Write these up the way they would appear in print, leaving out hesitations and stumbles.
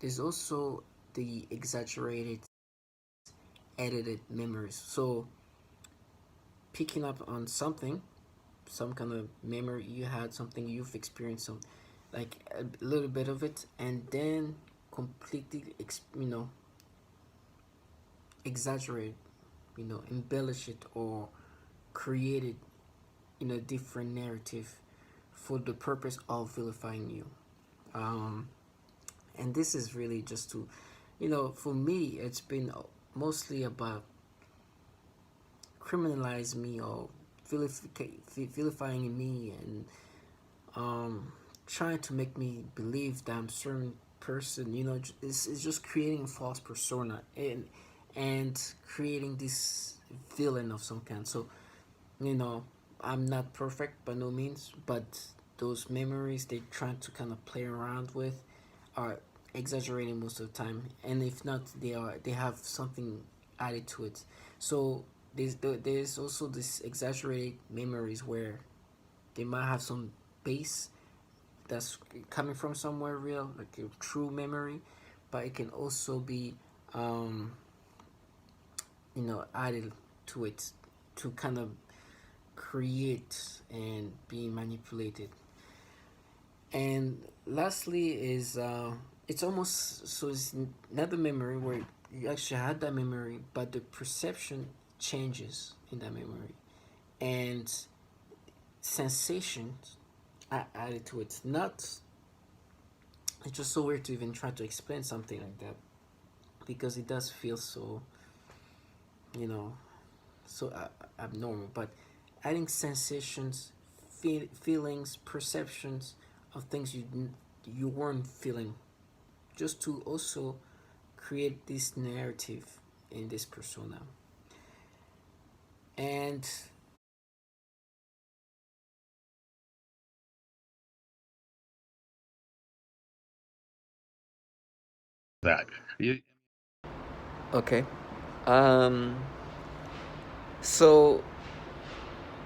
there's also the exaggerated, edited memories. So picking up on something, some kind of memory you had, something you've experienced, some like a little bit of it, and then completely, exaggerate, embellish it or create it in a different narrative for the purpose of vilifying you. Um, and this is really just to, for me, it's been mostly about criminalize me or vilifying me and um, trying to make me believe that I'm a certain person. It's just creating a false persona and creating this villain of some kind. So you know I'm not perfect by no means, but those memories they trying to kind of play around with are exaggerating most of the time, and if not, they have something added to it. So there's also this exaggerated memories where they might have some base that's coming from somewhere real, like a true memory, but it can also be um, added to it to kind of create and be manipulated. And lastly is it's almost so it's not the memory where you actually had that memory, but the perception changes in that memory, and sensations are added to it. Not it's just so weird to even try to explain something like that because it does feel so you know so abnormal. But adding sensations, feelings, perceptions of things you weren't feeling, just to also create this narrative in this persona. And That you, okay, um, so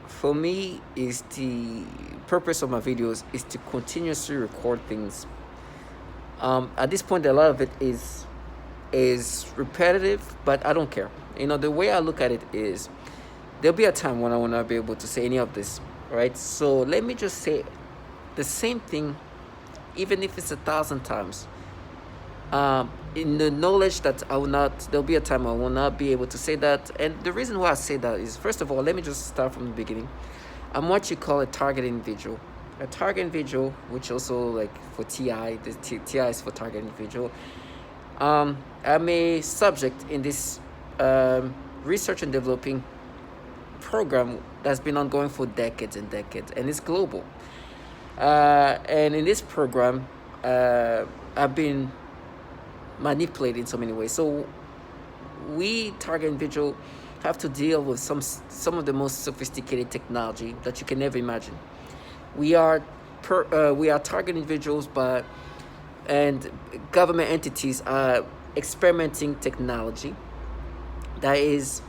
for me, is the purpose of my videos is to continuously record things. At this point, a lot of it is repetitive, but I don't care. The way I look at it is there'll be a time when I will not be able to say any of this, right? So let me just say the same thing, even if it's 1,000 times. In the knowledge that there'll be a time I will not be able to say that. And the reason why I say that is, first of all, let me just start from the beginning. I'm what you call a target individual. A target individual, which also like for TI, the TI is for target individual. I'm a subject in this research and developing program that's been ongoing for decades and decades, and it's global. And in this program, I've been manipulated in so many ways. So we target individual have to deal with some of the most sophisticated technology that you can never imagine. We are target individuals, but and government entities are experimenting technology that is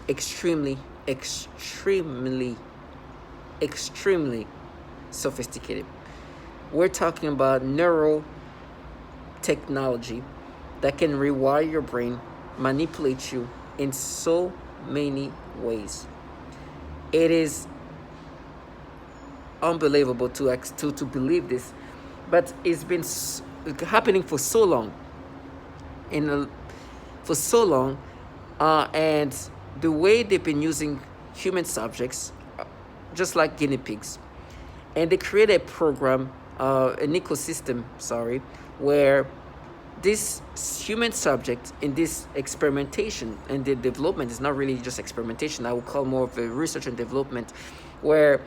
extremely, extremely, extremely sophisticated. We're talking about neural technology that can rewire your brain, manipulate you in so many ways. It is unbelievable to believe this, but it's been happening for so long, in a, for so long, and the way they've been using human subjects, just like guinea pigs, and they create a program, an ecosystem, sorry, where this human subject in this experimentation and the development is not really just experimentation. I would call more of a research and development, where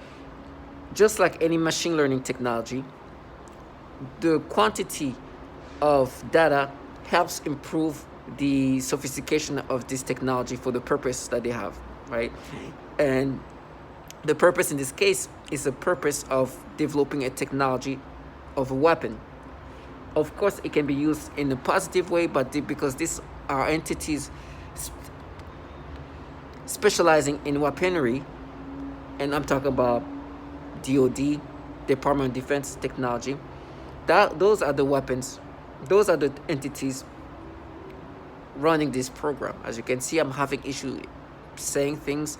just like any machine learning technology, the quantity of data helps improve the sophistication of this technology for the purpose that they have, right? And the purpose in this case is the purpose of developing a technology of a weapon. Of course, it can be used in a positive way, but because these are entities specializing in weaponry, and I'm talking about DoD, Department of Defense technology, those are the weapons Those are the entities running this program. As you can see, I'm having issue saying things.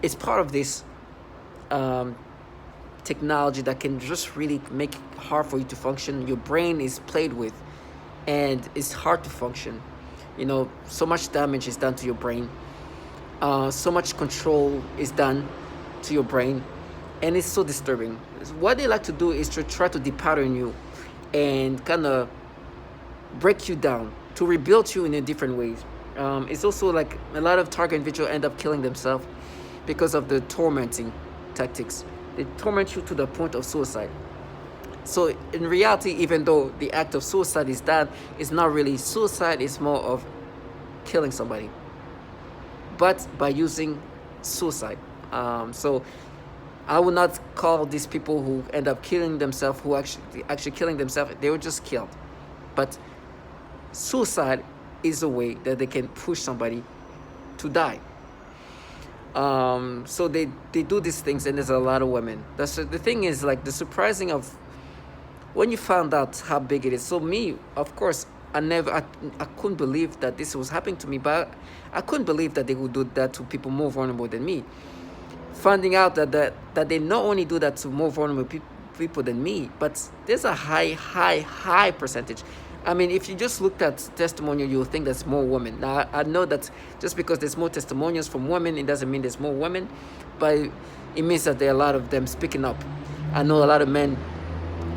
It's part of this um, technology that can just really make it hard for you to function. Your brain is played with, and it's hard to function. So much damage is done to your brain. So much control is done to your brain, and it's so disturbing. What they like to do is to try to depattern you and kind of break you down, to rebuild you in a different ways. It's also like a lot of target individuals end up killing themselves because of the tormenting tactics. They torment you to the point of suicide. So in reality, even though the act of suicide is done, it's not really suicide, it's more of killing somebody, but by using suicide. So I would not call these people who end up killing themselves, who actually killing themselves, they were just killed. But suicide is a way that they can push somebody to die. So they do these things, and there's a lot of women. The thing is, like, the surprising of when you found out how big it is. So me, of course, I couldn't believe that this was happening to me, but I couldn't believe that they would do that to people more vulnerable than me. Finding out that they not only do that to more vulnerable people than me, but there's a high percentage. I mean, if you just looked at testimonial, you'll think there's more women. Now, I know that just because there's more testimonials from women, it doesn't mean there's more women, but it means that there are a lot of them speaking up. I know a lot of men,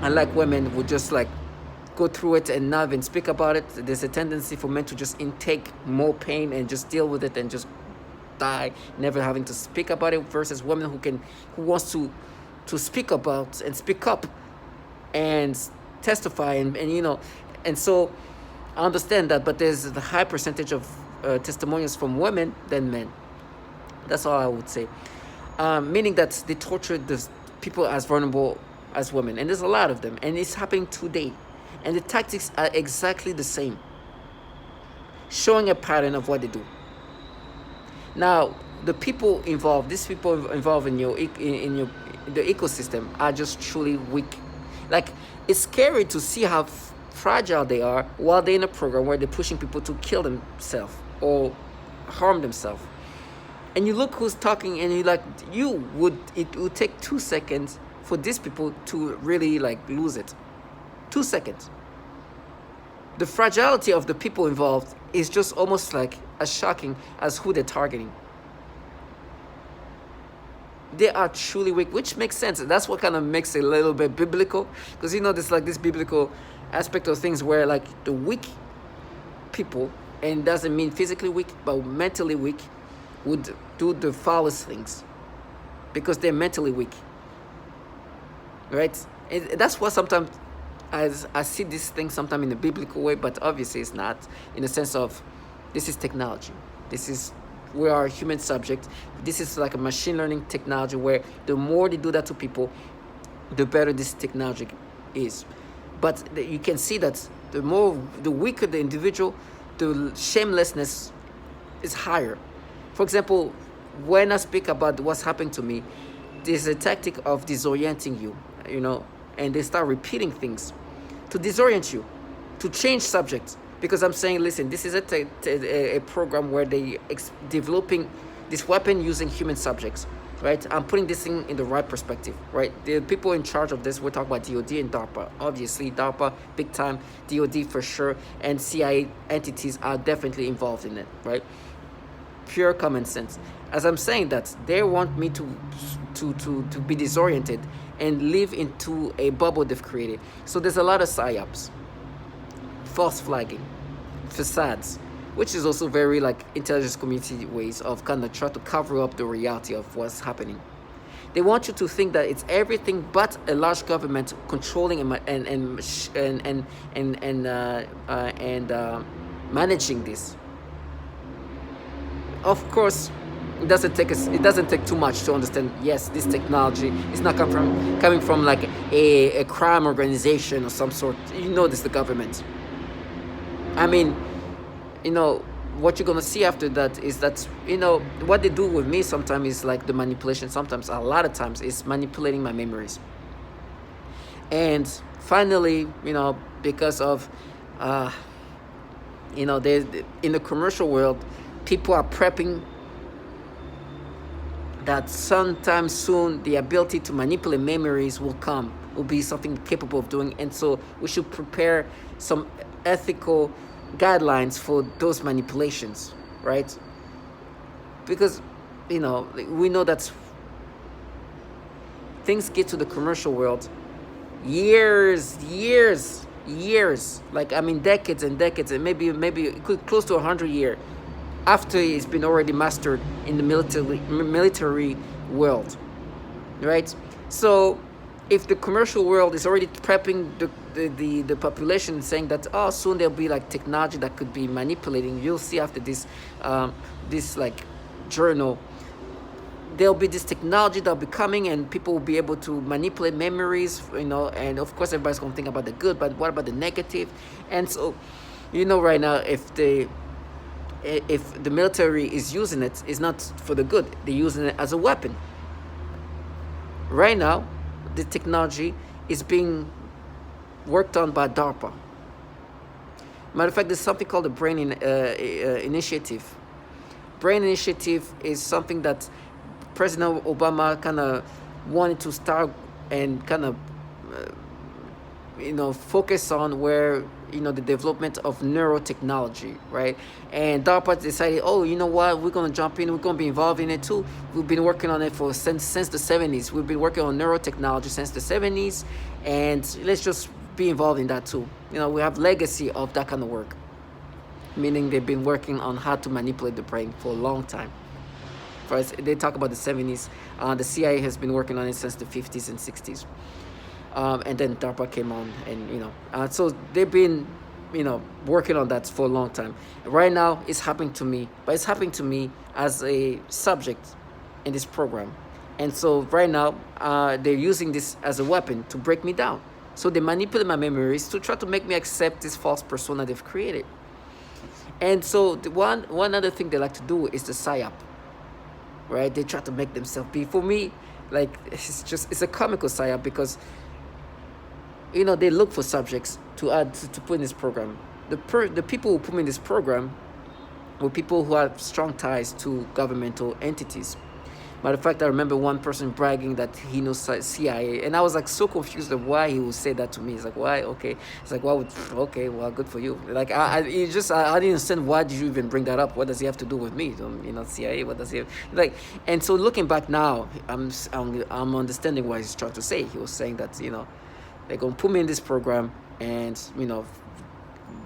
unlike women, would just like go through it and not even speak about it. There's a tendency for men to just intake more pain and just deal with it and just die, never having to speak about it, versus women who wants to speak about and speak up and testify and so I understand that, but there's a high percentage of testimonials from women than men. That's all I would say. Meaning that they torture the people as vulnerable as women, and there's a lot of them, and it's happening today, and the tactics are exactly the same, showing a pattern of what they do. Now, these people involved in the ecosystem are just truly weak. Like, it's scary to see how fragile they are while they're in a program where they're pushing people to kill themselves or harm themselves. And you look who's talking, and it would take 2 seconds for these people to really like lose it. 2 seconds. The fragility of the people involved is just almost like as shocking as who they're targeting. They are truly weak, which makes sense. That's what kind of makes it a little bit biblical, because there's like this biblical aspect of things where like the weak people, and doesn't mean physically weak, but mentally weak, would do the foulest things because they're mentally weak, right? And that's what sometimes I see this thing sometimes in a biblical way, but obviously it's not, in the sense of this is technology. We are a human subject. This is like a machine learning technology where the more they do that to people, the better this technology is. But you can see that the weaker the individual, the shamelessness is higher. For example, when I speak about what's happening to me, there's a tactic of disorienting you, and they start repeating things to disorient you, to change subjects. Because I'm saying, listen, this is a program where they developing this weapon using human subjects, right? I'm putting this thing in the right perspective, right? The people in charge of this, we're talking about DOD and DARPA. Obviously, DARPA, big time, DOD for sure, and CIA entities are definitely involved in it, right? Pure common sense. As I'm saying that, they want me to be disoriented and live into a bubble they've created. So there's a lot of psyops, false flagging, facades, which is also very like intelligence community ways of kind of try to cover up the reality of what's happening. They want you to think that it's everything but a large government controlling and managing this. Of course, it doesn't take too much to understand. Yes, this technology is not coming from like a crime organization or some sort. This is the government. I mean, what you're gonna see after that is that what they do with me sometimes is like the manipulation. Sometimes, a lot of times, is manipulating my memories. And finally, because of uh, there's in the commercial world, people are prepping that sometime soon the ability to manipulate memories will be something capable of doing, and so we should prepare some ethical guidelines for those manipulations, right? Because we know that things get to the commercial world years, like I mean decades and decades, and maybe close to 100 years after it's been already mastered in the military world, right? So if the commercial world is already prepping the population, saying that, oh, soon there'll be like technology that could be manipulating, you'll see after this like journal, there'll be this technology that'll be coming, and people will be able to manipulate memories, and of course everybody's going to think about the good, but what about the negative? And so right now, if the military is using it, it's not for the good. They're using it as a weapon. Right now, the technology is being worked on by DARPA. Matter of fact, there's something called the Brain Initiative. Brain Initiative is something that President Obama kind of wanted to start and kind of focus on, where the development of neurotechnology, right? And DARPA decided, oh, you know what, we're going to jump in, we're going to be involved in it too. We've been working on it since the 70s. We've been working on neurotechnology since the 70s, and let's just be involved in that too. We have legacy of that kind of work, meaning they've been working on how to manipulate the brain for a long time. First, they talk about the 70s. The CIA has been working on it since the 50s and 60s. And then DARPA came on, and so they've been working on that for a long time. Right now it's happening to me, but it's happening to me as a subject in this program. And so right now they're using this as a weapon to break me down. So they manipulate my memories to try to make me accept this false persona they've created. And so one other thing they like to do is the psyop, right? They try to make themselves be, for me, like, it's a comical psyop, because they look for subjects to add to put in this program. The people who put me in this program were people who have strong ties to governmental entities. Matter of fact, I remember one person bragging that he knows CIA, and I was like so confused of why he would say that to me. It's like, why? Okay. It's like, okay, well, good for you. Like, I didn't understand, why did you even bring that up? What does he have to do with me? CIA. What does he have? Like? And so looking back now, I'm understanding what he's trying to say. He was saying that they're gonna put me in this program, and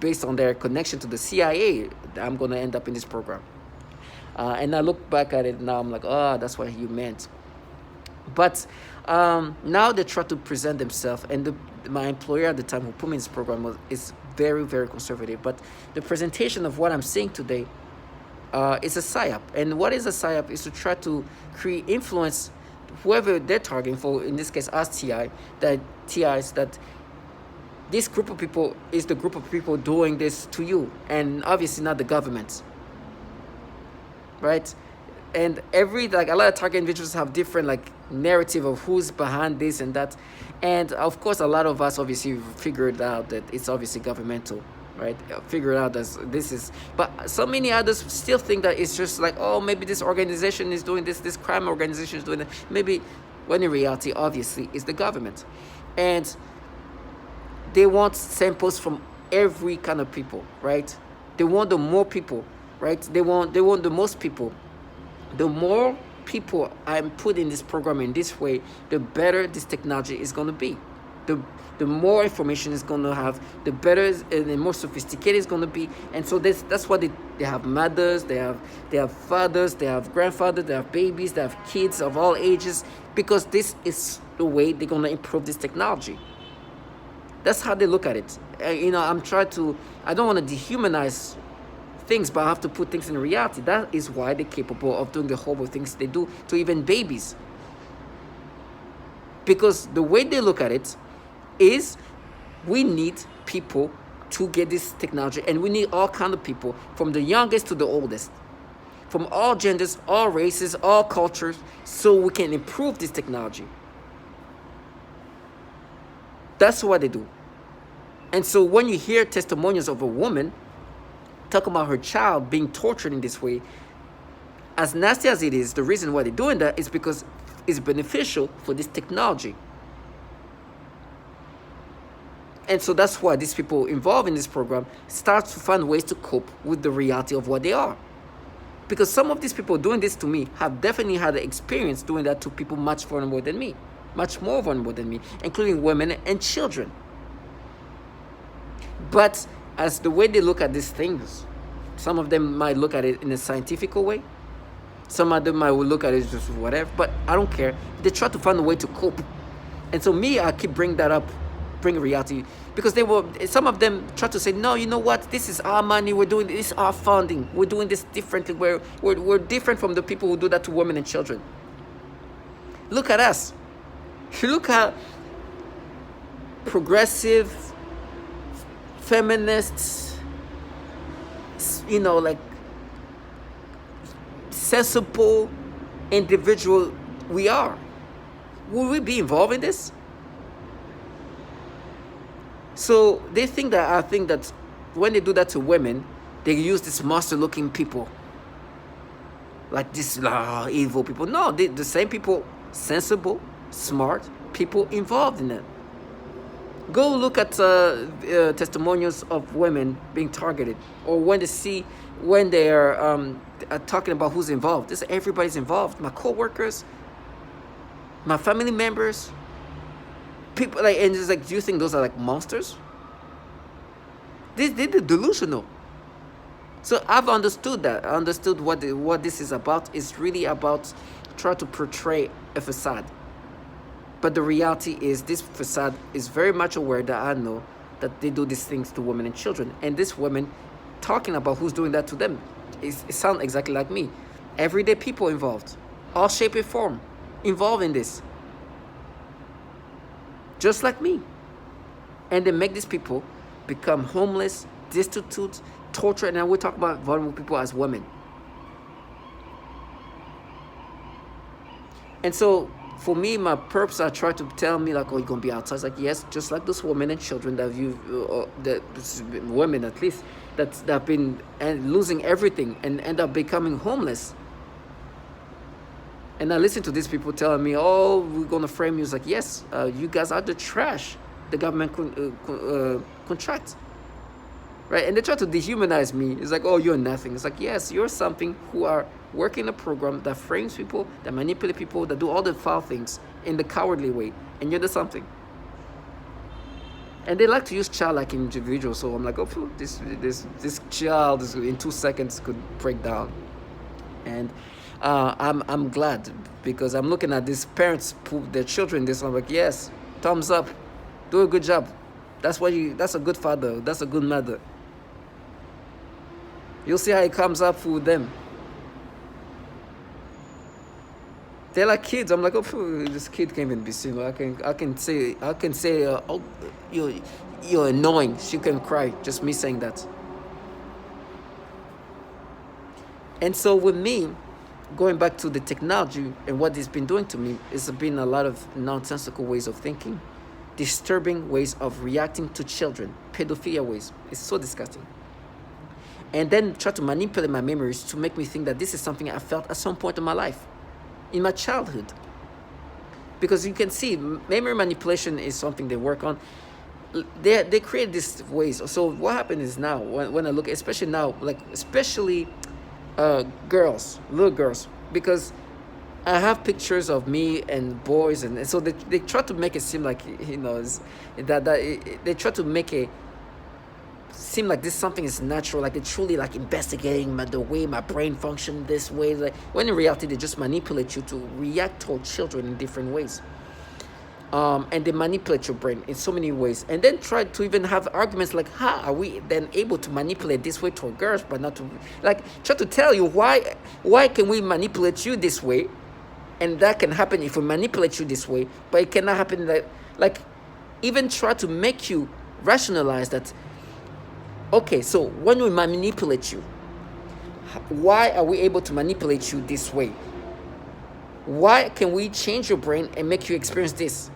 based on their connection to the CIA, I'm gonna end up in this program. And I look back at it now, I'm like, oh, that's what you meant. But now they try to present themselves, and my employer at the time who put me in this program is very, very conservative. But the presentation of what I'm saying today is a psyop. And what is a psyop is to try to create influence whoever they're targeting for, in this case us TIs, that this group of people is the group of people doing this to you, and obviously not the government. Right? And a lot of target individuals have different narrative of who's behind this and that, and of course a lot of us obviously figured out that it's obviously governmental, right? Figured out that this is, but so many others still think that it's just like, oh, maybe this organization is doing this crime organization is doing it, maybe, when in reality obviously it's the government. And they want samples from every kind of people, right? They want the more people, right? They want the most people. The more people I'm put in this program in this way, the better this technology is going to be. The more information it's going to have, the better and the more sophisticated it's going to be. And so that's why they have mothers, they have fathers, they have grandfathers, they have babies, they have kids of all ages, because this is the way they're going to improve this technology. That's how they look at it. I don't want to dehumanize things, but I have to put things in reality. That is why they're capable of doing the horrible things they do to even babies. Because the way they look at it is, we need people to get this technology, and we need all kinds of people, from the youngest to the oldest, from all genders, all races, all cultures, so we can improve this technology. That's what they do. And so when you hear testimonials of a woman talking about her child being tortured in this way, as nasty as it is, the reason why they're doing that is because it's beneficial for this technology. And so that's why these people involved in this program start to find ways to cope with the reality of what they are. Because some of these people doing this to me have definitely had the experience doing that to people much vulnerable than me, much more vulnerable than me, including women and children. But as the way they look at these things, some of them might look at it in a scientific way. Some of them might look at it just whatever, but I don't care. They try to find a way to cope. And so me, I keep bringing that up, bring reality, because some of them try to say, no, you know what, this is our money, we're doing this, our funding, we're doing this differently, we're different from the people who do that to women and children. Look at us. Look at progressive, feminists, like sensible individual we are. Will we be involved in this? So they think that, I think that when they do that to women, they use these monster-looking people, like these evil people. No, the same people, sensible, smart people involved in it. Go look at testimonials of women being targeted, or when they're talking about who's involved. Everybody's involved. My co-workers, my family members, people, and it's like, do you think those are like monsters? They're delusional. So I've understood that. I understood what this is about. It's really about trying to portray a facade. But the reality is, this facade is very much aware that I know that they do these things to women and children. And this women talking about who's doing that to them, it sounds exactly like me. Everyday people involved, all shape and form, involved in this. Just like me. And they make these people become homeless, destitute, tortured. And we talk about vulnerable people as women. And so for me, my purpose, I try to tell me like, oh, you're going to be outside. It's like, yes, just like those women and children that women at least, that have been losing everything and end up becoming homeless. And I listen to these people telling me, oh, we're going to frame you. It's like, yes, you guys are the trash the government contracts. Right? And they try to dehumanize me. It's like, oh, you're nothing. It's like, yes, you're something who are working a program that frames people, that manipulate people, that do all the foul things in the cowardly way. And you're the something. And they like to use child like individuals. So I'm like, oh, this child in 2 seconds could break down. And I'm glad, because I'm looking at these parents put their children in this. I'm like, yes, thumbs up, do a good job. That's a good father. That's a good mother. You'll see how it comes up for them. They're like kids. I'm like, oh, this kid can't even be seen. I can say, oh, you're annoying. She can cry. Just me saying that. And so with me, going back to the technology and what it's been doing to me, it's been a lot of nonsensical ways of thinking, disturbing ways of reacting to children, pedophilia ways. It's so disgusting. And then try to manipulate my memories to make me think that this is something I felt at some point in my life, in my childhood. Because you can see, memory manipulation is something they work on. They create these ways. So what happened is now, when I look, especially now, especially girls, little girls, because I have pictures of me and boys, and so they try to make it seem like, they try to make it seem like this something is natural, like they're truly like investigating the way my brain functions this way, like, when in reality they just manipulate you to react toward children in different ways. And they manipulate your brain in so many ways, and then try to even have arguments like, how are we then able to manipulate this way toward girls, but not to, try to tell you why can we manipulate you this way, and that can happen if we manipulate you this way, but it cannot happen that, even try to make you rationalize that, okay, so when we manipulate you, why are we able to manipulate you this way? Why can we change your brain and make you experience this?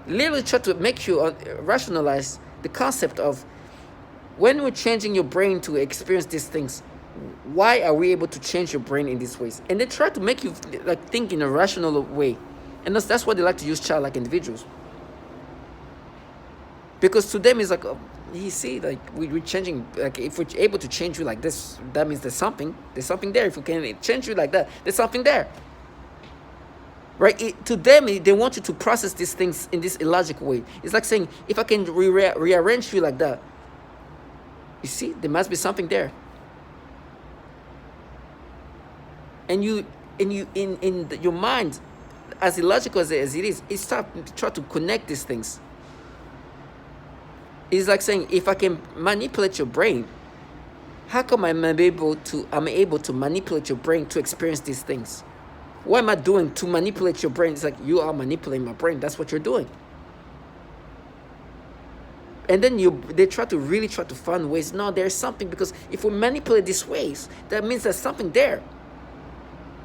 Literally try to make you rationalize the concept of when we're changing your brain to experience these things, why are we able to change your brain in these ways? And they try to make you like think in a rational way, and that's why they like to use childlike individuals, because to them it's like, oh, you see, like we're changing. Like if we're able to change you like this, that means there's something there. If we can change you like that, there's something there, right? To them, they want you to process these things in this illogical way. It's like saying, if I can rearrange you like that, you see, there must be something there. And you in your mind, as illogical as it is, it start try to connect these things. It's like saying, if I can manipulate your brain, how come I'm able to manipulate your brain to experience these things? What am I doing to manipulate your brain? It's like, you are manipulating my brain. That's what you're doing. And then they try to find ways. No, there's something, because if we manipulate these ways, that means there's something there.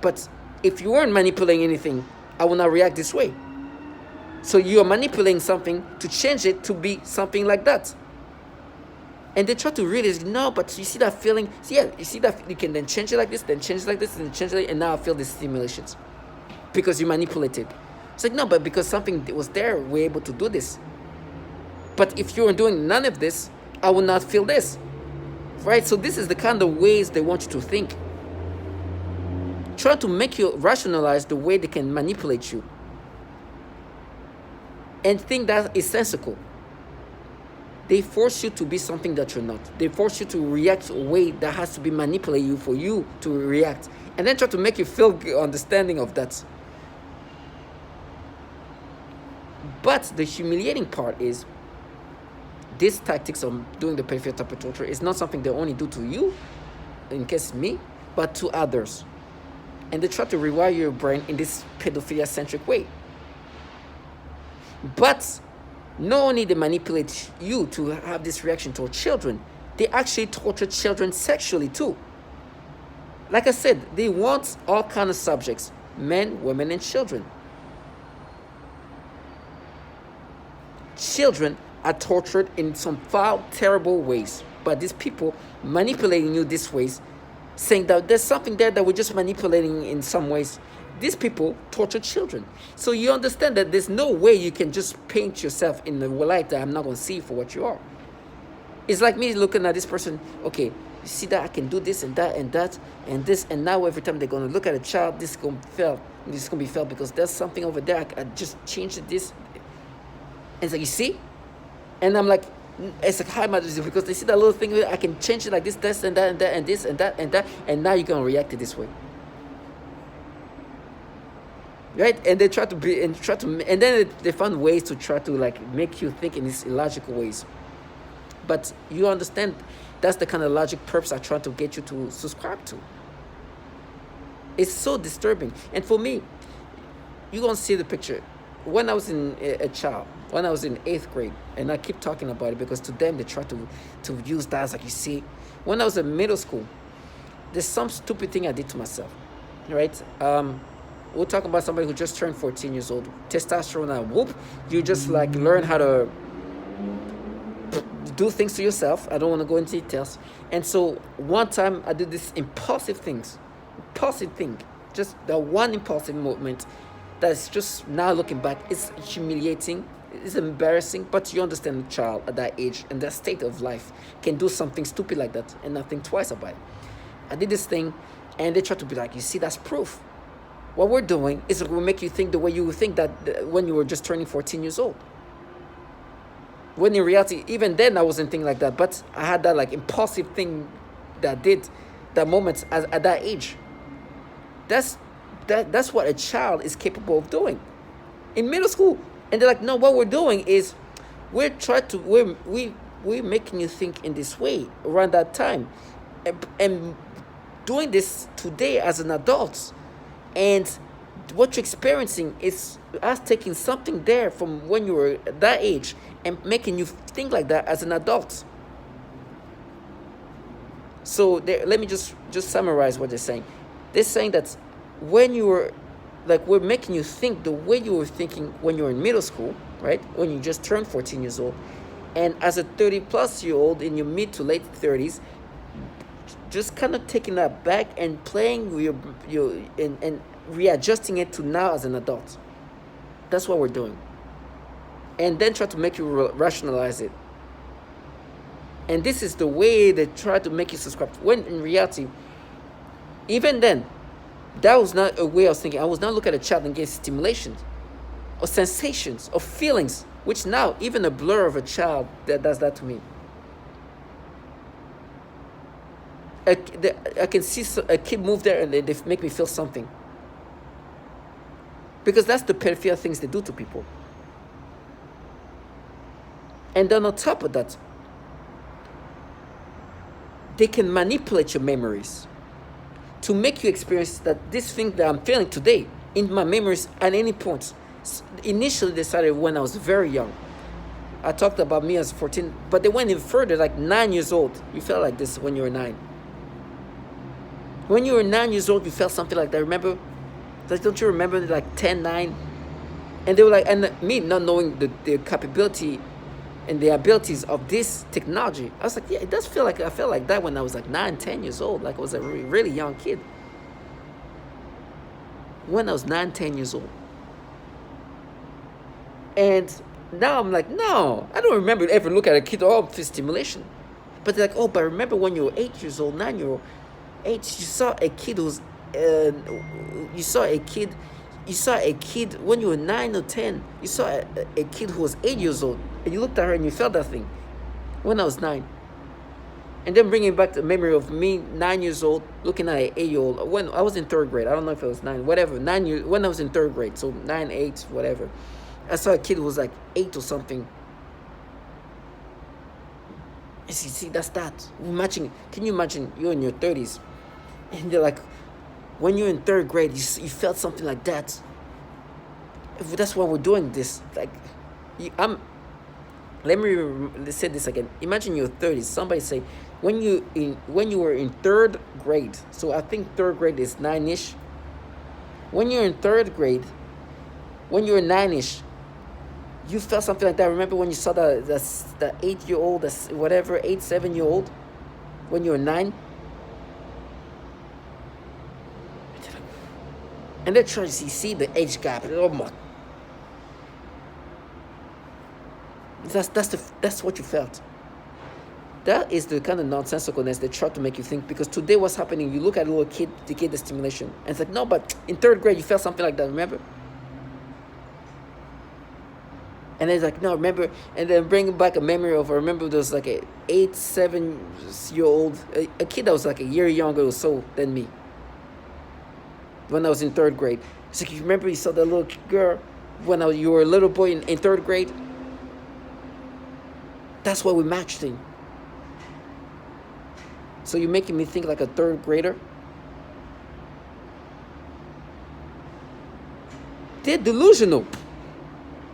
But if you weren't manipulating anything, I will not react this way. So you are manipulating something to change it to be something like that. And they try to realize, no, but you see that feeling? Yeah, you see that you can then change it like this, then change it like this, then change it, and now I feel these stimulations. Because you manipulated. It's like, no, but because something was there, we're able to do this. But if you are doing none of this, I will not feel this. Right? So this is the kind of ways they want you to think. Try to make you rationalize the way they can manipulate you. And think that is sensical. They force you to be something that you're not. They force you to react a way that has to be manipulated you for you to react. And then try to make you feel understanding of that. But the humiliating part is, these tactics of doing the peripheral type of torture is not something they only do to you, in case me, but to others. And they try to rewire your brain in this pedophilia-centric way. But not only they manipulate you to have this reaction toward children, they actually torture children sexually too. Like I said, they want all kinds of subjects: men, women, and children. Children are tortured in some foul, terrible ways by these people manipulating you these ways, saying that there's something there that we're just manipulating in some ways. These people torture children. So you understand that there's no way you can just paint yourself in the light that I'm not going to see for what you are. It's like me looking at this person, okay, you see that I can do this and that and that and this, and now every time they're going to look at a child, this is going to fail. This is going to be failed because there's something over there. I just changed this. And it's like, you see? And I'm like, it's like, hi, mother, because they see that little thing, I can change it like this and that and that and this and that and that, and now you're going to react to this way. Right? And they try to and then they find ways to try to like make you think in these illogical ways. But you understand, that's the kind of logic purpose I try to get you to subscribe to. It's so disturbing. And for me, you're going to see the picture. When I was a child, when I was in 8th grade, and I keep talking about it because to them they try to use that as like, you see, when I was in middle school, there's some stupid thing I did to myself, right? We're talking about somebody who just turned 14 years old. Testosterone and whoop. You just like learn how to do things to yourself. I don't want to go into details. And so one time I did this impulsive thing. Just that one impulsive movement that's just, now looking back, it's humiliating. It's embarrassing. But you understand, a child at that age and that state of life can do something stupid like that and not think twice about it. I did this thing and they try to be like, you see, that's proof. What we're doing is we'll make you think the way you would think that when you were just turning 14 years old. When in reality, even then I wasn't thinking like that, but I had that like impulsive thing that did that moment at that age. That's what a child is capable of doing in middle school. And they're like, no, what we're doing is we're making you think in this way around that time, and doing this today as an adult. And what you're experiencing is us taking something there from when you were that age and making you think like that as an adult. So let me just summarize what they're saying. They're saying that when you were, like, we're making you think the way you were thinking when you were in middle school, right? When you just turned 14 years old. And as a 30 plus year old in your mid to late 30s, just kind of taking that back and playing with and readjusting it to now as an adult. That's what we're doing. And then try to make you rationalize it. And this is the way they try to make you subscribe. When in reality, even then, that was not a way I was thinking. I was not looking at a child and getting stimulations or sensations or feelings, which now, even a blur of a child that does that to me. I can see a kid move there and they make me feel something. Because that's the pedophilia things they do to people. And then on top of that, they can manipulate your memories to make you experience that this thing that I'm feeling today in my memories at any point. Initially, they started when I was very young. I talked about me as 14, but they went even further, like 9 years old. You felt like this when you were 9. When you were 9 years old, you felt something like that. Remember? Like, don't you remember, like 10, 9? And they were like, and me not knowing the capability and the abilities of this technology, I was like, yeah, it does feel like I felt like that when I was like 9, 10 years old, like I was a really young kid. When I was 9, 10 years old. And now I'm like, no, I don't remember ever look at a kid, oh, for stimulation. But they're like, oh, but remember when you were 8 years old, 9-year-old, 8, you saw a kid who's, you saw a kid when you were 9 or 10, you saw a kid who was 8 years old, and you looked at her and you felt that thing when I was 9. And then bringing back the memory of me, 9 years old, looking at an 8-year-old, when I was in 3rd grade, I don't know if it was 9, whatever, 9 years, when I was in 3rd grade, so 9, 8, whatever. I saw a kid who was like 8 or something. And see, that's that. Imagine, can you imagine you're in your 30s, and they're like, when you're in 3rd grade, you felt something like that. That's why we're doing this. Like, let me say this again. Imagine your 30s. Somebody say, when you were in 3rd grade. So I think 3rd grade is 9-ish. When you're in 3rd grade, when you were 9-ish, you felt something like that. Remember when you saw the 8-year-old, whatever, 8, 7-year-old, when you were 9? And they're trying to see the age gap. Oh my! That's what you felt. That is the kind of nonsensicalness they try to make you think. Because today, what's happening? You look at a little kid to get the stimulation, and it's like, no, but in 3rd grade you felt something like that. Remember? And then it's like, no, remember? And then bring back a memory of, I remember there was like a 8, 7-year-old, a kid that was like a year younger or so than me. When I was in 3rd grade. It's like, you remember you saw that little girl when you were a little boy in 3rd grade? That's what we matched in. So you're making me think like a 3rd grader? They're delusional.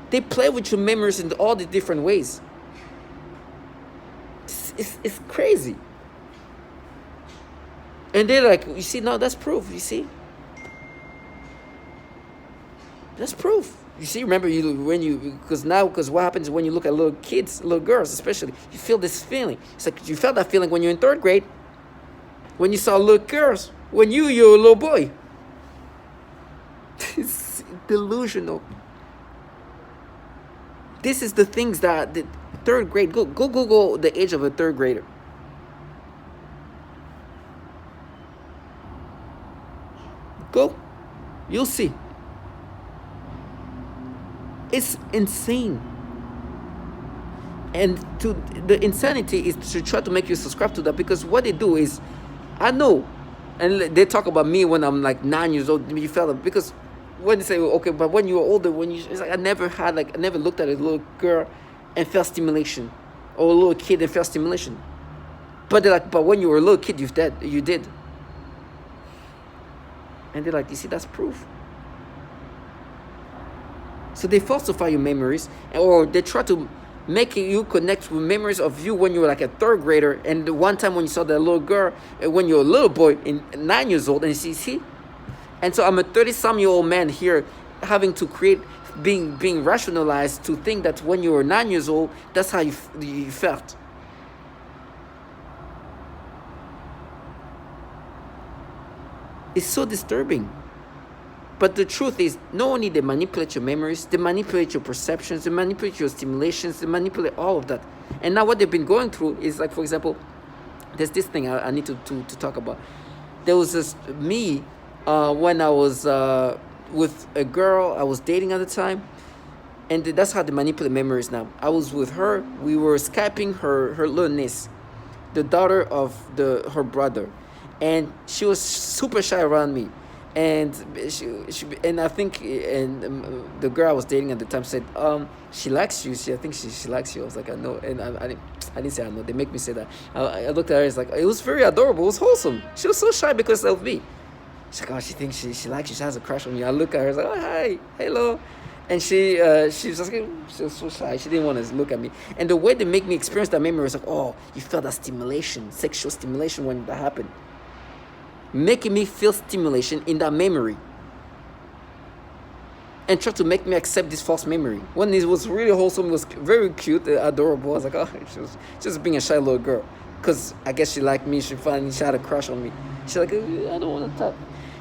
They play with your memories in all the different ways. It's crazy. And they're like, you see, no, that's proof, you see? That's proof. You see, remember, because what happens when you look at little kids, little girls especially, you feel this feeling. It's like you felt that feeling when you're in 3rd grade, when you saw little girls, when you were a little boy. It's delusional. This is the things that the 3rd grade, go Google the age of a 3rd grader. Go. You'll see. It's insane. And the insanity is to try to make you subscribe to that, because what they do is, I know, and they talk about me when I'm like 9 years old, you felt it, because when they say, okay, but when you were older, it's like I never looked at a little girl and felt stimulation, or a little kid and felt stimulation. But they're like, but when you were a little kid, you did. And they're like, you see, that's proof. So they falsify your memories, or they try to make you connect with memories of you when you were like a 3rd grader, and the one time when you saw that little girl, when you were a little boy, 9 years old, and you see? And so I'm a 30-some-year-old man here having to create being rationalized to think that when you were 9 years old, that's how you felt. It's so disturbing. But the truth is, not only they manipulate your memories, they manipulate your perceptions, they manipulate your stimulations, they manipulate all of that. And now what they've been going through is like, for example, there's this thing I need to talk about. There was this me when I was with a girl I was dating at the time, and that's how they manipulate memories now. I was with her, we were Skyping her little niece, the daughter of her brother, and she was super shy around me, and and I think the girl I was dating at the time said she likes you. I think she likes you. I was like, I know, and I didn't say I know. They make me say that. I looked at her. It's like it was very adorable. It was wholesome. She was so shy because of me. She's like, oh, she thinks she likes you. She has a crush on me. I look at her. I was like, oh, hi, hello. And she was just like, she was so shy. She didn't want to look at me. And the way they make me experience that memory was like, oh, you felt that stimulation, sexual stimulation when that happened. Making me feel stimulation in that memory. And try to make me accept this false memory. When it was really wholesome, it was very cute, adorable. I was like, oh, she was just being a shy little girl. Because I guess she liked me. She had a crush on me. She's like, I don't want to talk.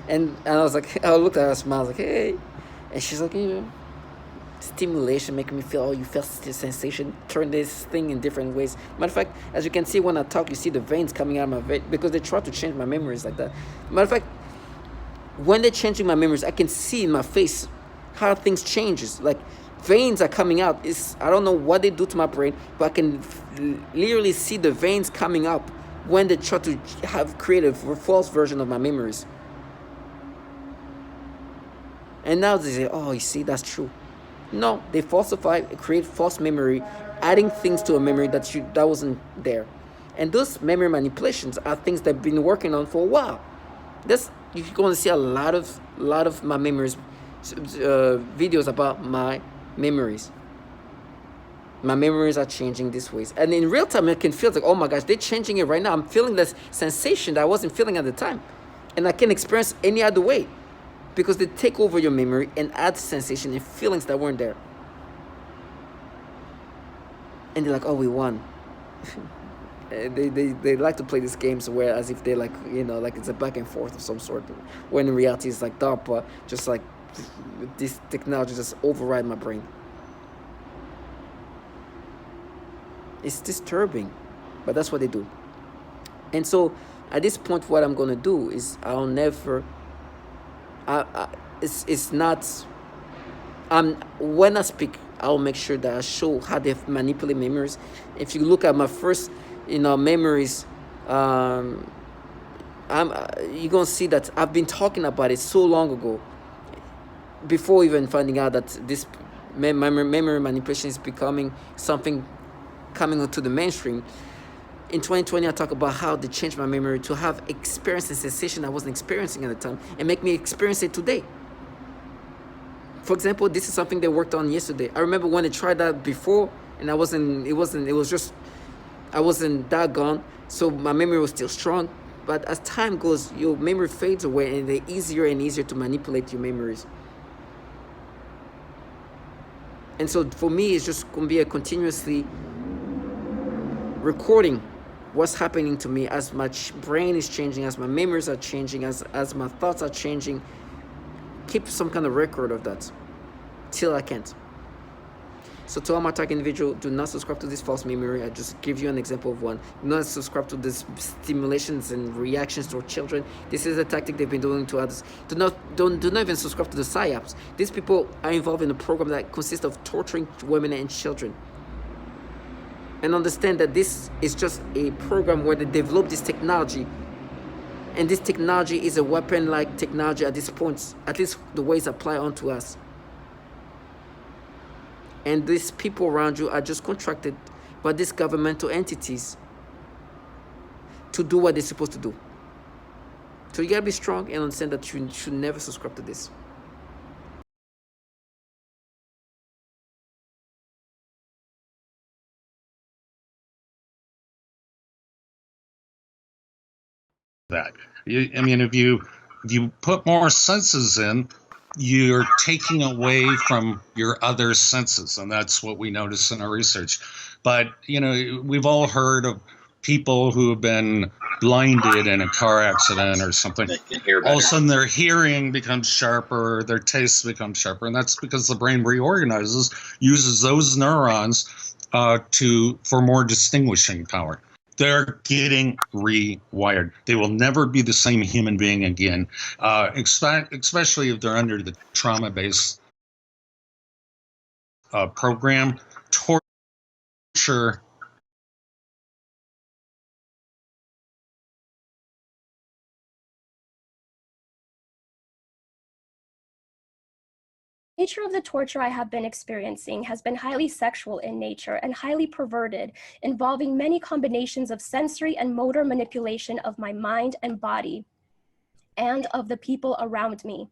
And I was like, I looked at her, smiled, like, hey. And she's like, yeah. Stimulation, making me feel, oh, you felt this sensation, turn this thing in different ways. Matter of fact, as you can see when I talk, you see the veins coming out of my vein because they try to change my memories like that. Matter of fact, when they're changing my memories, I can see in my face how things changes. Like veins are coming out. I don't know what they do to my brain, but I can literally see the veins coming up when they try to create a false version of my memories. And now they say, oh, you see, that's true. No, they falsify, create false memory, adding things to a memory that wasn't there. And those memory manipulations are things that I've been working on for a while. You're going to see a lot of my memories, videos about my memories. My memories are changing these ways. And in real time, I can feel like, oh my gosh, they're changing it right now. I'm feeling this sensation that I wasn't feeling at the time. And I can't experience any other way. Because they take over your memory and add sensation and feelings that weren't there. And they're like, oh, we won. They like to play these games where as if they're like, like it's a back and forth of some sort. When in reality it's like DARPA, just like this technology just override my brain. It's disturbing, but that's what they do. And so at this point, what I'm going to do is I'll never... it's not. When I speak, I'll make sure that I show how they manipulate memories. If you look at my first, memories, you're gonna see that I've been talking about it so long ago. Before even finding out that this memory manipulation is becoming something coming into the mainstream. In 2020, I talk about how they changed my memory to have experience and sensation I wasn't experiencing at the time and make me experience it today. For example, this is something they worked on yesterday. I remember when they tried that before, and I wasn't that gone, so my memory was still strong. But as time goes, your memory fades away, and they're easier and easier to manipulate your memories. And so for me, it's just going to be a continuously recording what's happening to me as my brain is changing, as my memories are changing, as my thoughts are changing. Keep some kind of record of that till I can't. So to all my target individual, do not subscribe to this false memory. I just give you an example of one. Do not subscribe to these stimulations and reactions to children. This is a tactic they've been doing to others. Do not even subscribe to the psyops. These people are involved in a program that consists of torturing women and children. And understand that this is just a program where they develop this technology. And this technology is a weapon-like technology at this point, at least the way it's applied onto us. And these people around you are just contracted by these governmental entities to do what they're supposed to do. So you gotta be strong and understand that you should never subscribe to this. That. I mean, if you put more senses in, you're taking away from your other senses, and that's what we notice in our research. But we've all heard of people who have been blinded in a car accident or something. They can hear All of a better. sudden their hearing becomes sharper, their taste becomes sharper, and that's because the brain reorganizes, uses those neurons for more distinguishing power. They're getting rewired. They will never be the same human being again, especially if they're under the trauma-based program. Torture. The nature of the torture I have been experiencing has been highly sexual in nature and highly perverted, involving many combinations of sensory and motor manipulation of my mind and body and of the people around me.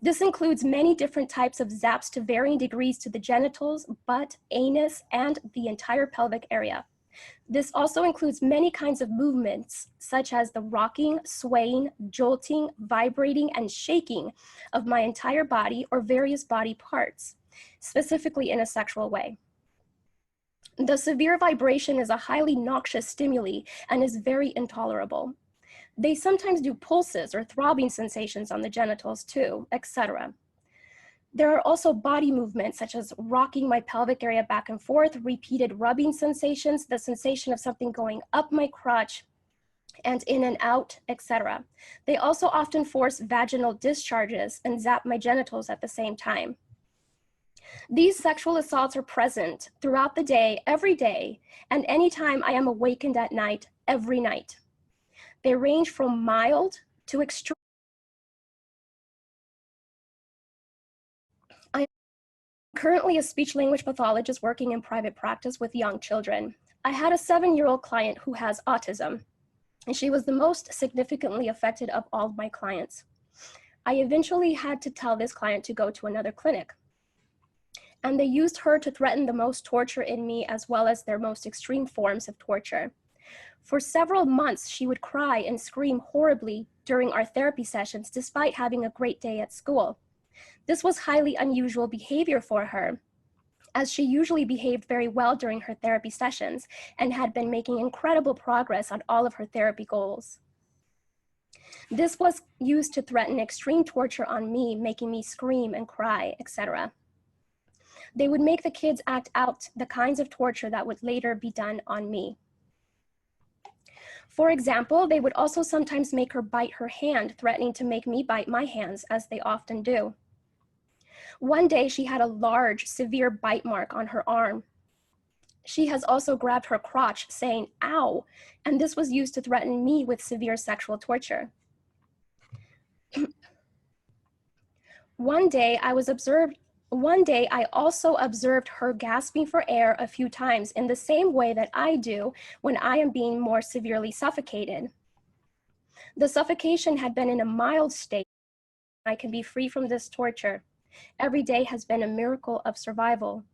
This includes many different types of zaps to varying degrees to the genitals, butt, anus, and the entire pelvic area. This also includes many kinds of movements, such as the rocking, swaying, jolting, vibrating, and shaking of my entire body or various body parts, specifically in a sexual way. The severe vibration is a highly noxious stimuli and is very intolerable. They sometimes do pulses or throbbing sensations on the genitals too, etc. There are also body movements such as rocking my pelvic area back and forth, repeated rubbing sensations, the sensation of something going up my crotch and in and out, etc. They also often force vaginal discharges and zap my genitals at the same time. These sexual assaults are present throughout the day, every day, and anytime I am awakened at night, every night. They range from mild to extreme. I am currently a speech-language pathologist working in private practice with young children. I had a 7-year-old client who has autism, and she was the most significantly affected of all of my clients. I eventually had to tell this client to go to another clinic, and they used her to threaten the most torture in me as well as their most extreme forms of torture. For several months, she would cry and scream horribly during our therapy sessions despite having a great day at school. This was highly unusual behavior for her, as she usually behaved very well during her therapy sessions and had been making incredible progress on all of her therapy goals. This was used to threaten extreme torture on me, making me scream and cry, etc. They would make the kids act out the kinds of torture that would later be done on me. For example, they would also sometimes make her bite her hand, threatening to make me bite my hands, as they often do. One day, she had a large, severe bite mark on her arm. She has also grabbed her crotch, saying, "Ow," and this was used to threaten me with severe sexual torture. One day, I also observed her gasping for air a few times in the same way that I do when I am being more severely suffocated. The suffocation had been in a mild state. I can be free from this torture. Every day has been a miracle of survival.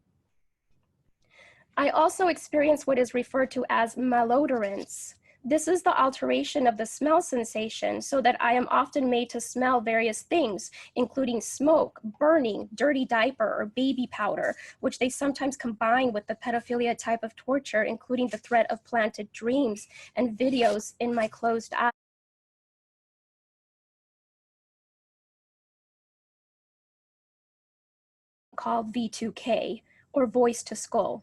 I also experience what is referred to as malodorance. This is the alteration of the smell sensation so that I am often made to smell various things, including smoke, burning, dirty diaper, or baby powder, which they sometimes combine with the pedophilia type of torture, including the threat of planted dreams and videos in my closed eyes. Called V2K, or voice to skull.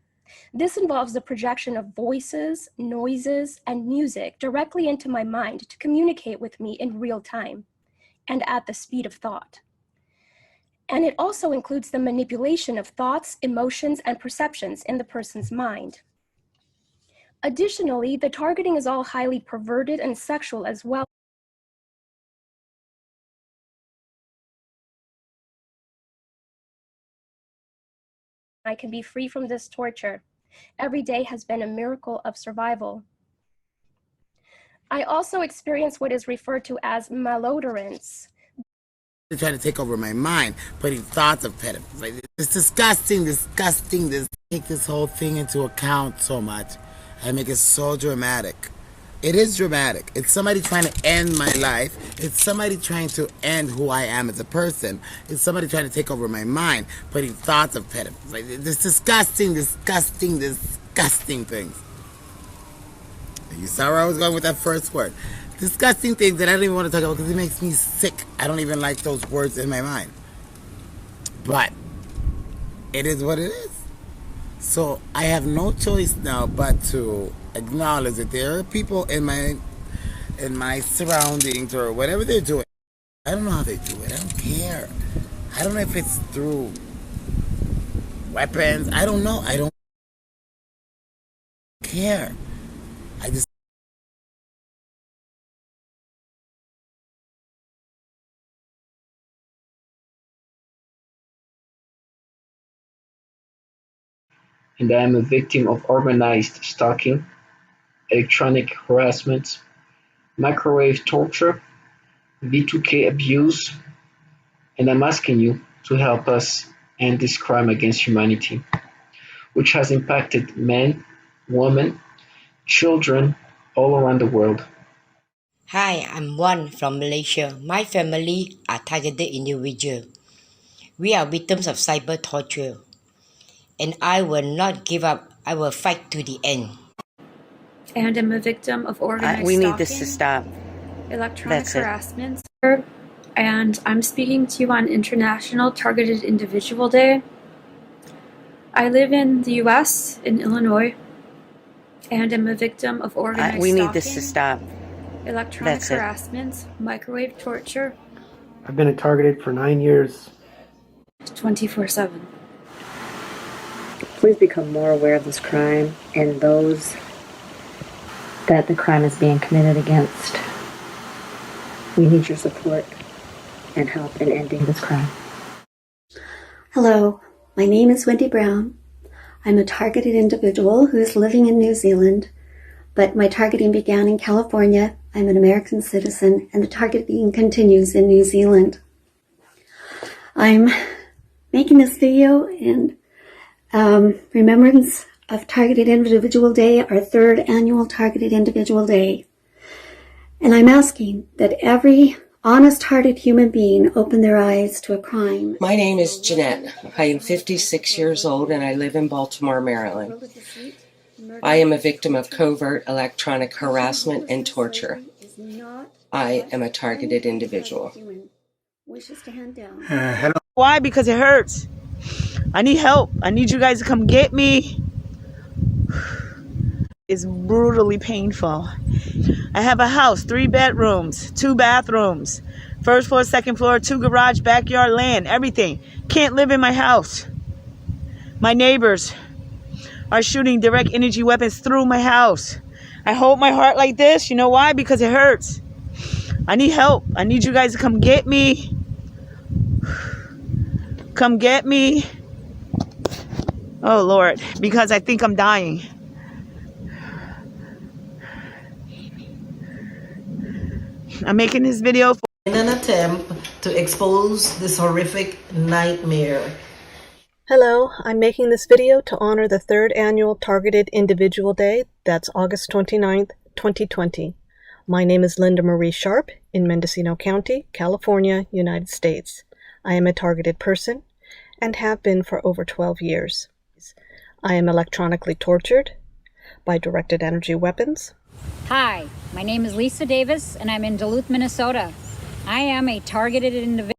This involves the projection of voices, noises, and music directly into my mind to communicate with me in real time and at the speed of thought. And it also includes the manipulation of thoughts, emotions, and perceptions in the person's mind. Additionally, the targeting is all highly perverted and sexual as well. I can be free from this torture. Every day has been a miracle of survival. I also experience what is referred to as malodorance. They try to take over my mind, putting thoughts of pedophilia. It's disgusting. They take this whole thing into account so much and make it so dramatic. It is dramatic. It's somebody trying to end my life. It's somebody trying to end who I am as a person. It's somebody trying to take over my mind, putting thoughts of pedophilia. This disgusting things. You saw where I was going with that first word. Disgusting things that I don't even want to talk about because it makes me sick. I don't even like those words in my mind. But it is what it is. So I have no choice now but to acknowledge that there are people in my surroundings or whatever they're doing. I don't know how they do it. I don't care. I don't know if it's through weapons. I don't know. I don't care. I just And I am a victim of organized stalking, electronic harassment, microwave torture, V2K abuse, and I'm asking you to help us end this crime against humanity, which has impacted men, women, children all around the world. Hi, I'm Wan from Malaysia. My family are targeted individuals. We are victims of cyber torture, and I will not give up. I will fight to the end. And am a victim of organized We need stalking, this to stop. electronic That's it. harassment, and I'm speaking to you on International Targeted Individual Day. I live in the US, in Illinois, and am a victim of organized We stalking, need this to stop. electronic That's it. harassment, microwave torture, I've been targeted for 9 years. 24/7. Please become more aware of this crime and those that the crime is being committed against. We need your support and help in ending this crime. Hello, my name is Wendy Brown. I'm a targeted individual who is living in New Zealand, but my targeting began in California. I'm an American citizen, and the targeting continues in New Zealand. I'm making this video in remembrance of Targeted Individual Day, our third annual Targeted Individual Day. And I'm asking that every honest-hearted human being open their eyes to a crime. My name is Jeanette. I am 56 years old and I live in Baltimore, Maryland. I am a victim of covert electronic harassment and torture. I am a targeted individual. hello. Why? Because it hurts. I need help. I need you guys to come get me. It's brutally painful. I have a house, 3 bedrooms, 2 bathrooms, first floor, second floor, 2 garage, backyard, land, everything. Can't live in my house. My neighbors are shooting direct energy weapons through my house. I hold my heart like this. You know why? Because it hurts. I need help. I need you guys to come get me. Come get me. Oh, Lord, because I think I'm dying. I'm making this video in an attempt to expose this horrific nightmare. Hello, I'm making this video to honor the 3rd annual Targeted Individual Day. That's August 29th, 2020. My name is Linda Marie Sharp in Mendocino County, California, United States. I am a targeted person and have been for over 12 years. I am electronically tortured by directed energy weapons. Hi, my name is Lisa Davis and I'm in Duluth, Minnesota. I am a targeted individual.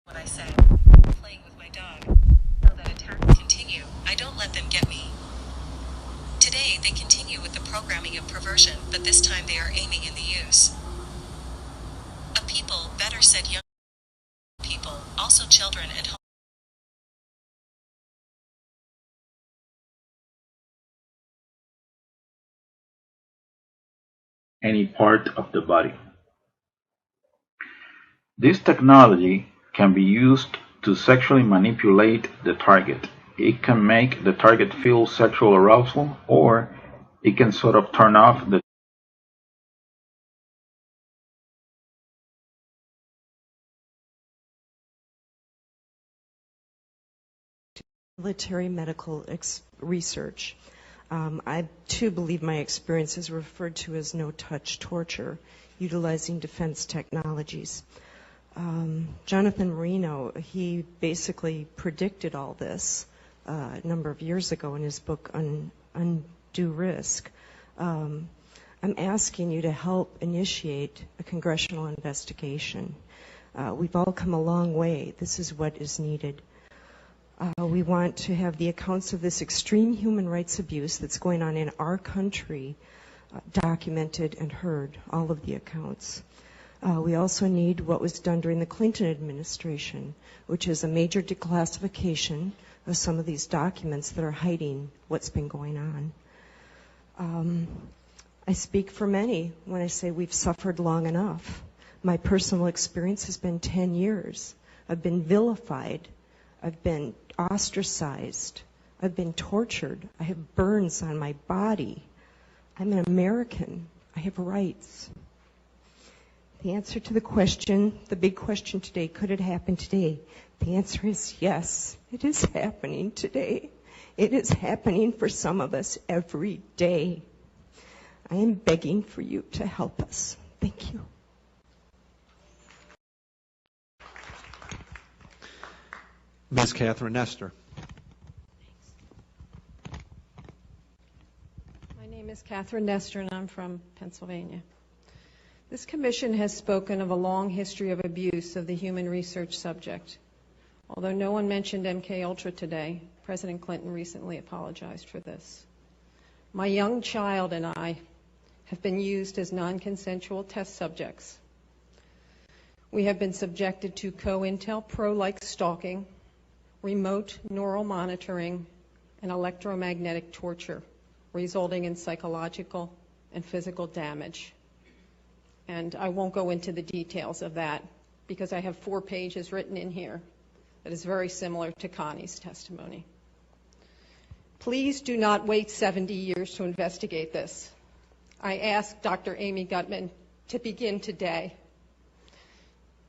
What I say, playing with my dog. So that attacks continue. I don't let them get me. Today they continue with the programming of perversion, but this time they are aiming in the use. A people, better said young people, also children and home. Any part of the body. This technology can be used to sexually manipulate the target. It can make the target feel sexual arousal, or it can sort of turn off the military medical research. I too believe my experience is referred to as no-touch torture, utilizing defense technologies. Jonathan Marino, he basically predicted all this a number of years ago in his book Undue Risk. I'm asking you to help initiate a congressional investigation. We've all come a long way. This is what is needed. We want to have the accounts of this extreme human rights abuse that's going on in our country documented and heard, all of the accounts. We also need what was done during the Clinton administration, which is a major declassification of some of these documents that are hiding what's been going on. I speak for many when I say we've suffered long enough. My personal experience has been 10 years. I've been vilified. I've been ostracized. I've been tortured. I have burns on my body. I'm an American. I have rights. The answer to the question, the big question today, could it happen today? The answer is yes, it is happening today. It is happening for some of us every day. I am begging for you to help us. Thank you. Ms. Catherine Nestor. My name is Catherine Nestor, and I'm from Pennsylvania. This commission has spoken of a long history of abuse of the human research subject. Although no one mentioned MKUltra today, President Clinton recently apologized for this. My young child and I have been used as non-consensual test subjects. We have been subjected to COINTELPRO-like stalking, remote neural monitoring, and electromagnetic torture, resulting in psychological and physical damage. And I won't go into the details of that because I have 4 pages written in here that is very similar to Connie's testimony. Please do not wait 70 years to investigate this. I ask Dr. Amy Gutman to begin today.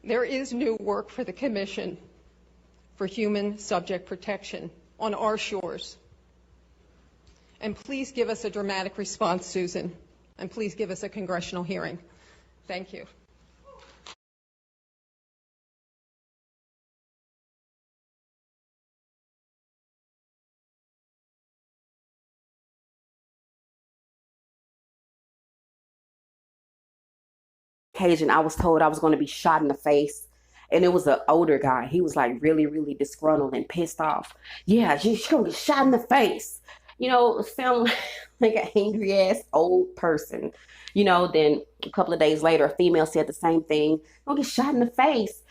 There is new work for the Commission for Human Subject Protection on our shores. And please give us a dramatic response, Susan, and please give us a congressional hearing. Thank you. Occasion, I was told I was going to be shot in the face. And it was an older guy. He was like really, really disgruntled and pissed off. Yeah, she's going to get shot in the face. You know, sound like an angry ass old person. You know, then a couple of days later, a female said the same thing. Don't get shot in the face.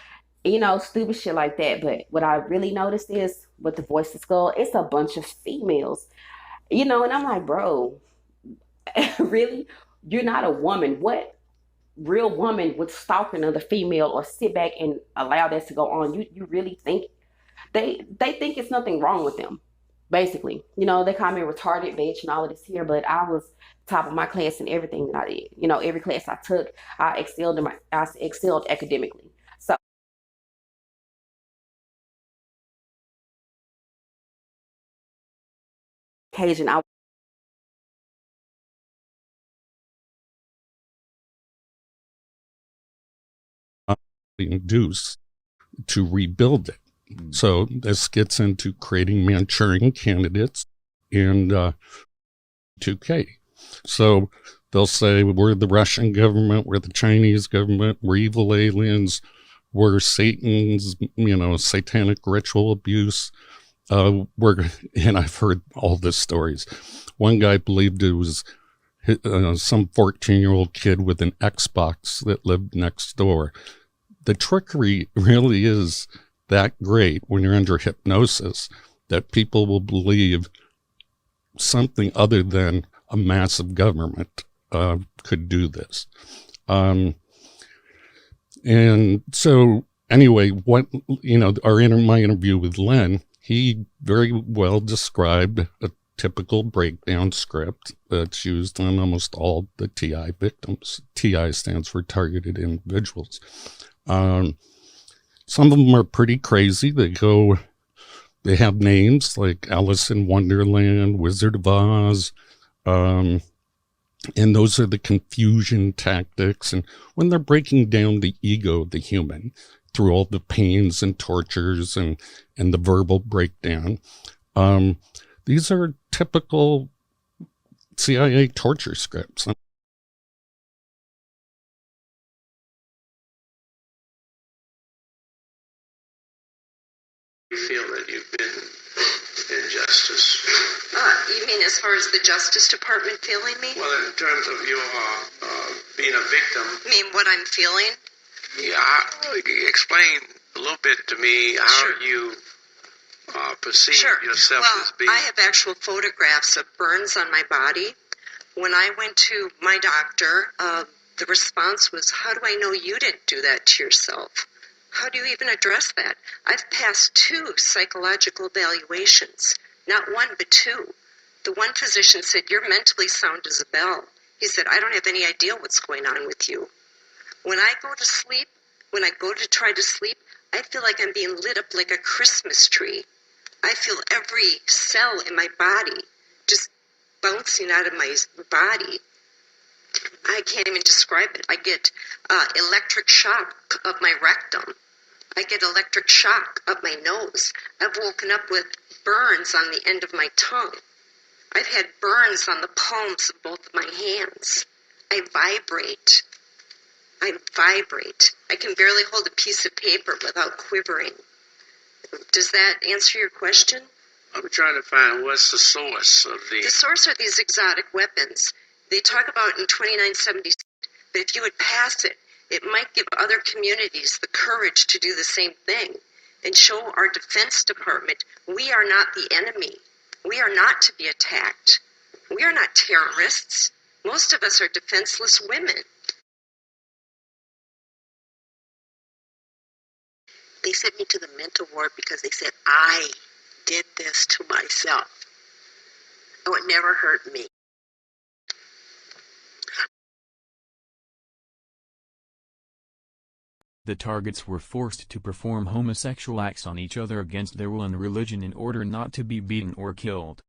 You know, stupid shit like that. But what I really noticed is with the Voice of Skull, it's a bunch of females. You know, and I'm like, bro, really? You're not a woman. What real woman would stalk another female or sit back and allow that to go on? You really think they think it's nothing wrong with them, basically. You know, they call me a retarded bitch and all of this here, but I was top of my class in everything that I did. You know, every class I took, I excelled academically. So occasion I induce to rebuild it. So this gets into creating Manchurian candidates and 2K. So they'll say we're the Russian government, we're the Chinese government, we're evil aliens, we're Satan's, you know, satanic ritual abuse. And I've heard all the stories. One guy believed it was some 14-year-old kid with an Xbox that lived next door. The trickery really is that great when you're under hypnosis that people will believe something other than a massive government could do this. And so anyway, what, you know, my interview with Len, he very well described a typical breakdown script that's used on almost all the TI victims. TI stands for targeted individuals. Some of them are pretty crazy. They go They have names like Alice in Wonderland, Wizard of Oz, and those are the confusion tactics. And when they're breaking down the ego of the human through all the pains and tortures and the verbal breakdown, these are typical CIA torture scripts. You feel that you've been injustice? You mean as far as the Justice Department feeling me? Well, in terms of your being a victim. You mean what I'm feeling? Yeah, explain a little bit to me how you perceive yourself as being. I have actual photographs of burns on my body. When I went to my doctor, the response was, "How do I know you didn't do that to yourself? How do you even address that?" I've passed 2 psychological evaluations, not 1 but 2. The one physician said, "You're mentally sound as a bell." He said, "I don't have any idea what's going on with you." When I go to sleep, when I go to try to sleep, I feel like I'm being lit up like a Christmas tree. I feel every cell in my body just bouncing out of my body. I can't even describe it. I get electric shock of my rectum. I get electric shock up my nose. I've woken up with burns on the end of my tongue. I've had burns on the palms of both of my hands. I vibrate. I can barely hold a piece of paper without quivering. Does that answer your question? I'm trying to find what's the source of the... The source are these exotic weapons. They talk about in 2976, but if you would pass it, it might give other communities the courage to do the same thing and show our Defense Department we are not the enemy. We are not to be attacked. We are not terrorists. Most of us are defenseless women. They sent me to the mental ward because they said I did this to myself. Oh, it never hurt me. The targets were forced to perform homosexual acts on each other against their will and religion in order not to be beaten or killed.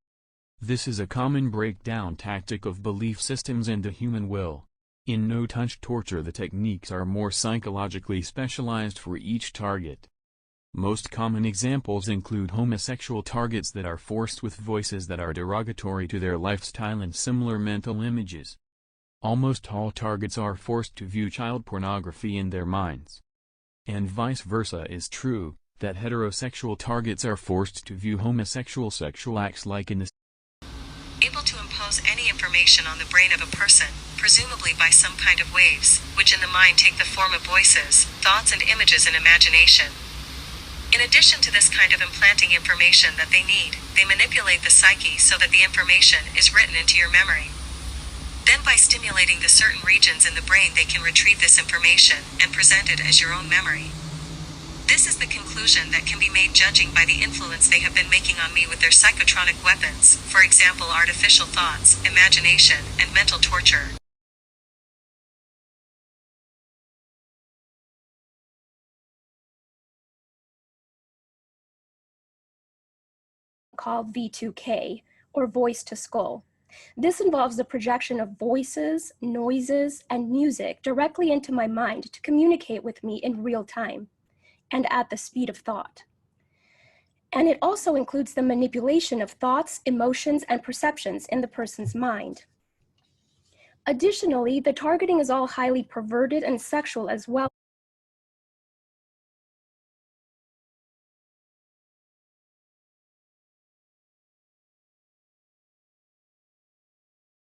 This is a common breakdown tactic of belief systems and the human will. In no-touch torture, the techniques are more psychologically specialized for each target. Most common examples include homosexual targets that are forced with voices that are derogatory to their lifestyle and similar mental images. Almost all targets are forced to view child pornography in their minds. And vice versa is true, that heterosexual targets are forced to view homosexual sexual acts like in the Able to impose any information on the brain of a person, presumably by some kind of waves, which in the mind take the form of voices, thoughts and images and imagination. In addition to this kind of implanting information that they need, they manipulate the psyche so that the information is written into your memory. Then by stimulating the certain regions in the brain they can retrieve this information and present it as your own memory. This is the conclusion that can be made judging by the influence they have been making on me with their psychotronic weapons, for example artificial thoughts, imagination, and mental torture. Called V2K, or voice to skull. This involves the projection of voices, noises, and music directly into my mind to communicate with me in real time and at the speed of thought. And it also includes the manipulation of thoughts, emotions, and perceptions in the person's mind. Additionally, the targeting is all highly perverted and sexual as well.